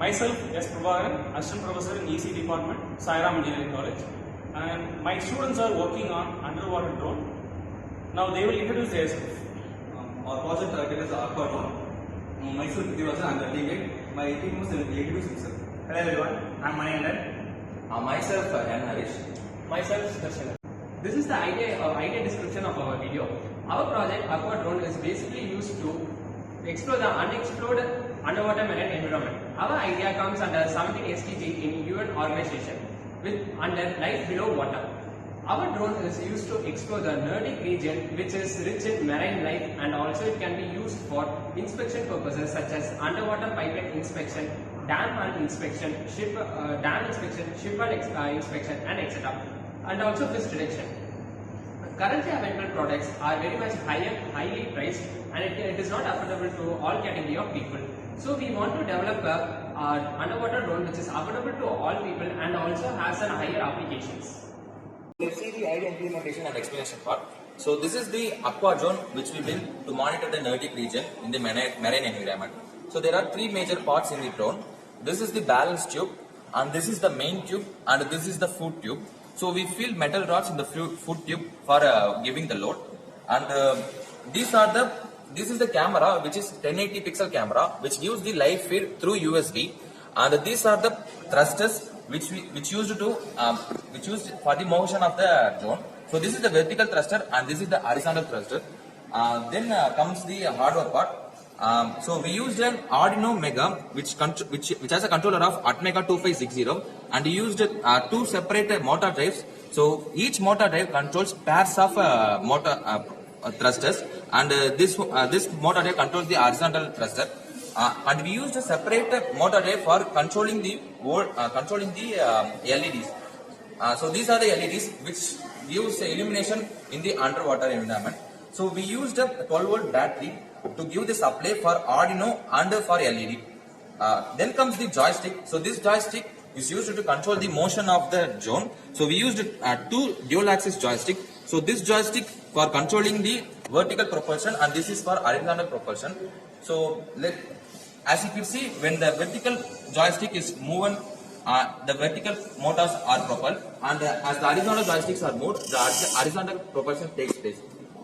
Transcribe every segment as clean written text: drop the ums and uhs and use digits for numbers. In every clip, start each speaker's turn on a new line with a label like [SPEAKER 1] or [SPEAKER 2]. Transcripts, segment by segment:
[SPEAKER 1] Myself, S. Prabhakaran, Assistant Professor in EC Department, Sairam Engineering College, and my students are working on underwater drone. Now they will introduce themselves.
[SPEAKER 2] Our project target is Aqua Drone. Myself, Prithvivasan, I'm the teammate. My team was 82 sir.
[SPEAKER 3] Hello everyone, I'm Maniandan.
[SPEAKER 4] Myself, N. Harish.
[SPEAKER 5] Myself, Darshan. This is the idea description of our video. Our project Aqua Drone is basically used to explore the unexplored underwater marine environment. Our idea comes under 17 SDG in UN organization with under life below water. Our drone is used to explore the Nordic region, which is rich in marine life, and also it can be used for inspection purposes such as underwater pipeline inspection, dam inspection, dam inspection, shipyard inspection, and etc. And also fish detection. Currently available products are very much highly priced, and it is not affordable to all category of people. So we want to develop an underwater drone which is affordable to all people and also has a higher applications.
[SPEAKER 4] Let's see the idea implementation and explanation part. So this is the Aqua Drone which we built to monitor the Nordic region in the marine environment. So there are three major parts in the drone. This is the balance tube, and this is the main tube, and this is the food tube. So we fill metal rods in the food tube for giving the load, and this is the camera, which is 1080 pixel camera, which gives the live feed through USB, and these are the thrusters which used for the motion of the drone. So this is the vertical thruster and this is the horizontal thruster. Then comes the hardware part. So we used an Arduino Mega which has a controller of Atmega 2560, and we used two separate motor drives. So each motor drive controls pairs of motor thrusters, and this motor drive controls the horizontal thruster. And we used a separate motor drive for controlling the LEDs. So these are the LEDs which gives illumination in the underwater environment. So we used a 12-volt battery to give the supply for Arduino and for LED. Then comes the joystick. So this joystick is used to control the motion of the drone. So we used two dual-axis joystick. So this joystick for controlling the vertical propulsion, and this is for horizontal propulsion. So as you can see, when the vertical joystick is moving, the vertical motors are propelled, and as the horizontal joysticks are moved, the horizontal propulsion takes place.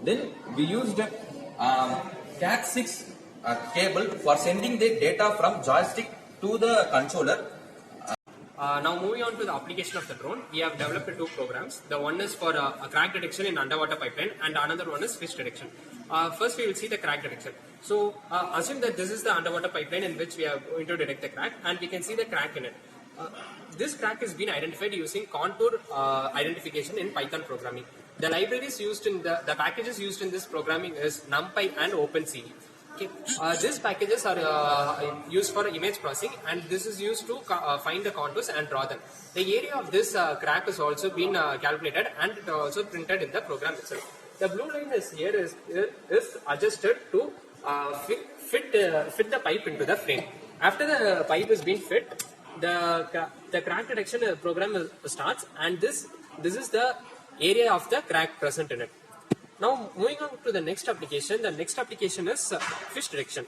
[SPEAKER 4] Then we used Cat6 cable for sending the data from joystick to the controller.
[SPEAKER 5] Now moving on to the application of the drone, we have developed two programs. The one is for a crack detection in underwater pipeline, and another one is fish detection. First we will see the crack detection. So assume that this is the underwater pipeline in which we are going to detect the crack, and we can see the crack in it. This crack has been identified using contour identification in Python programming. The libraries used in the packages used in this programming is NumPy and OpenCV. Okay. These packages are used for image processing, and this is used to find the contours and draw them. The area of this crack has also been calculated, and it also printed in the program itself. The blue line is adjusted to fit the pipe into the frame. After the pipe is being fit, the crack detection program starts, and this is the area of the crack present in it. Now moving on to the next application is fish detection.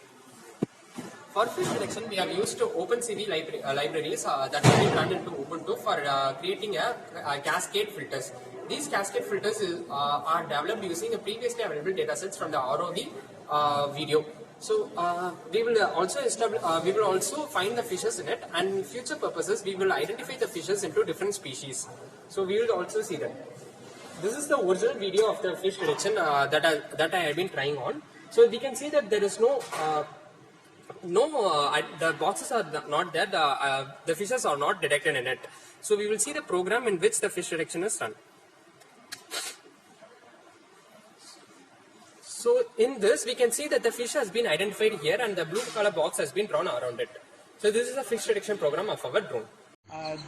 [SPEAKER 5] For fish detection, we have used OpenCV libraries that have been run into Ubuntu for creating a cascade filters. These cascade filters are developed using the previously available datasets from the ROV video. So we will also find the fishes in it, and in future purposes we will identify the fishes into different species. So we will also see that. This is the original video of the fish detection that I have been trying on. So we can see that there is the boxes are not there, the fishes are not detected in it. So we will see the program in which the fish detection is done. So in this we can see that the fish has been identified here, and the blue color box has been drawn around it. So this is a fish detection program of our drone.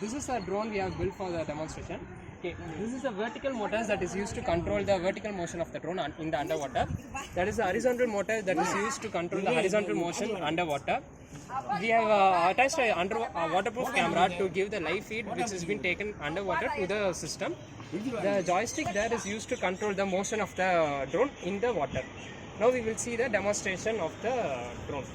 [SPEAKER 5] This is a drone we have built for the demonstration. Okay, this is a vertical motor that is used to control the vertical motion of the drone in the underwater. That is a horizontal motor that is used to control the horizontal motion underwater. We have attached a waterproof camera to give the live feed which has been taken underwater to the system. The joystick there is used to control the motion of the drone in the water. Now we will see the demonstration of the drone.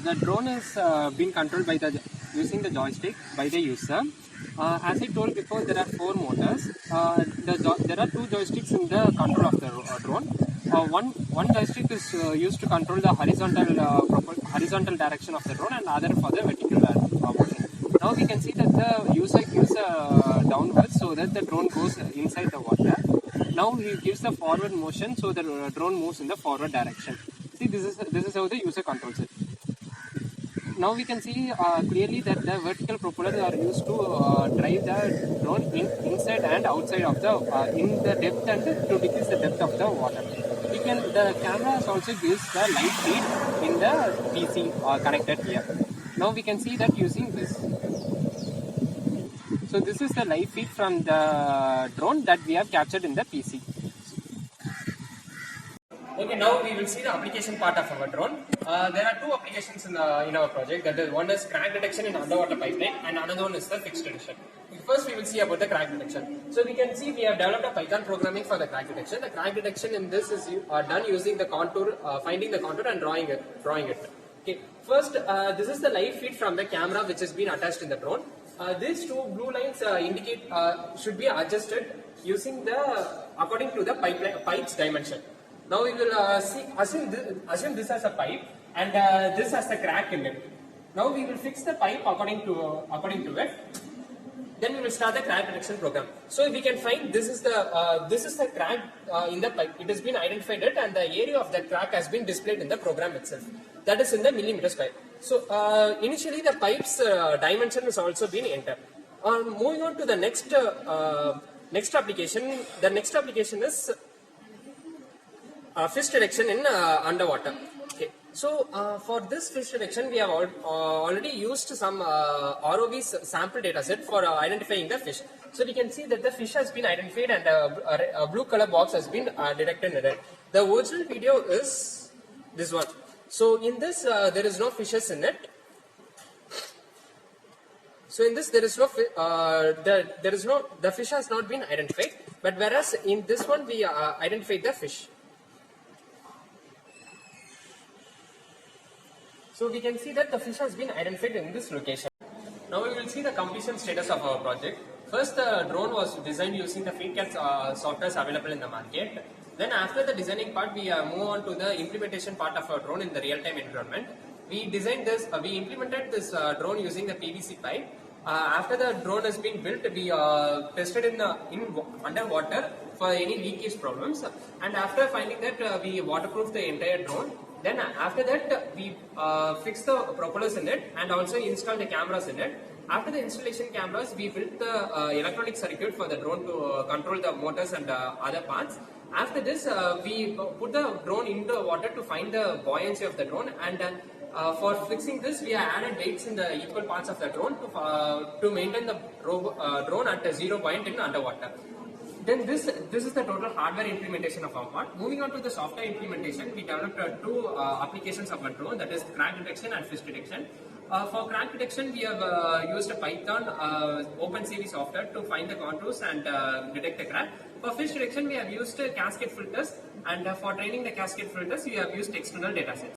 [SPEAKER 5] The drone is being controlled by using the joystick by the user. As I told before, there are 4 motors. There are 2 joysticks in the control of the drone. One joystick is used to control the horizontal direction of the drone, and other for the vertical motion. Now we can see that the user gives downwards so that the drone goes inside the water. Now he gives the forward motion so the drone moves in the forward direction. See, this is how the user controls it. Now we can see clearly that the vertical propellers are used to drive the drone inside and outside of the in the depth and to decrease the depth of the water. The camera also gives the light feed in the PC connected here. Now we can see that using this. So this is the live feed from the drone that we have captured in the PC. Okay, now we will see the application part of our drone. There are 2 applications in our project. That is, one is crack detection in underwater pipeline, and another one is the fixed detection. First, we will see about the crack detection. So we can see we have developed a Python programming for the crack detection. The crack detection in this is done using the contour, finding the contour and drawing it. Okay. First, this is the live feed from the camera which has been attached in the drone. These 2 blue lines indicate should be adjusted using according to the pipe's dimension. Now we will assume this as a pipe, and this has a crack in it. Now we will fix the pipe according to it. Then we will start the crack detection program. So we can find this is the crack in the pipe. It has been identified it, and the area of the crack has been displayed in the program itself. That is in the millimeter square. So initially the pipe's dimension has also been entered. Moving on to the next application. The next application is fish detection in underwater. Okay. So for this fish detection, we have already used some ROV's sample data set for identifying the fish. So we can see that the fish has been identified, and a blue color box has been detected in it. The original video is this one. So in this there is no fishes in it. So in this there is no the fish has not been identified. But whereas in this one we identified the fish. So we can see that the fish has been identified in this location. Now we will see the completion status of our project. First, the drone was designed using the FeedCAT softwares available in the market. Then after the designing part, we move on to the implementation part of our drone in the real-time environment. We implemented this drone using the PVC pipe. After the drone has been built, we tested in underwater for any leakage problems. And after finding that, we waterproofed the entire drone. Then after that, we fixed the propellers in it and also installed the cameras in it. After the installation cameras, we built the electronic circuit for the drone to control the motors and other parts. After this, we put the drone into the water to find the buoyancy of the drone, and for fixing this, we have added weights in the equal parts of the drone to maintain the drone at 0 point in underwater. Then this is the total hardware implementation of our part. Moving on to the software implementation, we developed 2 applications of our drone, that is crack detection and fish detection. For crack detection, we have used a Python OpenCV software to find the contours and detect the crack. For fish detection, we have used cascade filters, and for training the cascade filters, we have used external datasets.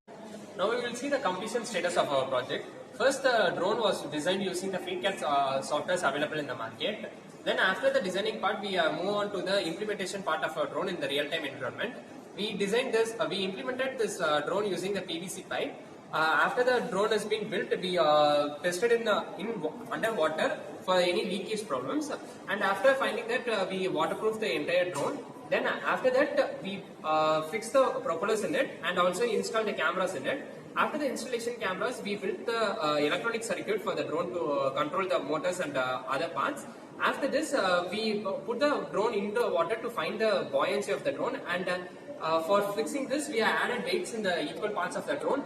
[SPEAKER 5] Now we will see the completion status of our project. First, the drone was designed using the FeedCAT softwares available in the market. Then after the designing part, we move on to the implementation part of our drone in the real-time environment. We implemented this drone using the PVC pipe. After the drone has been built, we tested in underwater for any leakage problems. And after finding that, we waterproofed the entire drone. Then after that, we fixed the propellers in it and also installed the cameras in it. After the installation cameras, we built the electronic circuit for the drone to control the motors and other parts. After this, we put the drone into the water to find the buoyancy of the drone, and for fixing this, we have added weights in the equal parts of the drone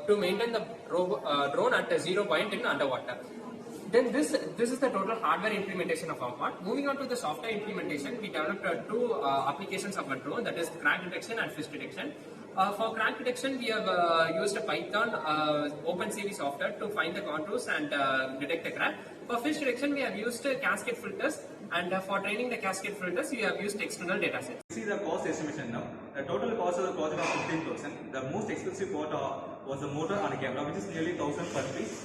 [SPEAKER 5] to maintain the drone at 0 point in underwater. Then this is the total hardware implementation of our part. Moving on to the software implementation, we developed 2 applications of our drone, that is crack detection and fish detection. For crack detection, we have used a Python OpenCV software to find the contours and detect the crack. For fish detection, we have used cascade filters, And for training the cascade filters, we have used external data sets.
[SPEAKER 2] See the cost estimation now. The total cost of the project was 15,000. The most expensive part was the motor and camera, which is nearly 1,000 per piece.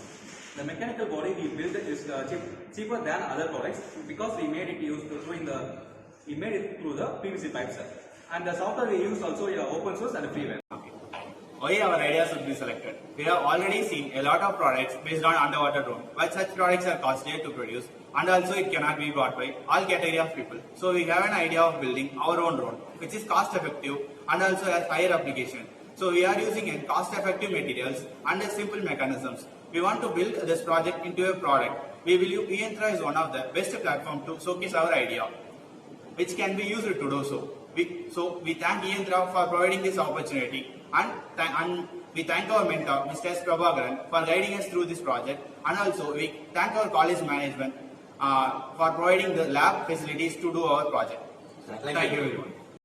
[SPEAKER 2] The mechanical body we built is cheaper than other products because we made it through the PVC pipes. And the software we used also open source and freeware.
[SPEAKER 3] Why our ideas should be selected? We have already seen a lot of products based on underwater drone, but such products are costlier to produce and also it cannot be bought by all category of people. So we have an idea of building our own drone, which is cost effective and also has higher application. So we are using a cost effective materials and simple mechanisms. We want to build this project into a product. We believe Yantra is one of the best platform to showcase our idea, which can be used to do so. We thank Yantra for providing this opportunity and we thank our mentor, Mr. S. Prabhakaran, for guiding us through this project, and also we thank our college management for providing the lab facilities to do our project. Thank you everyone.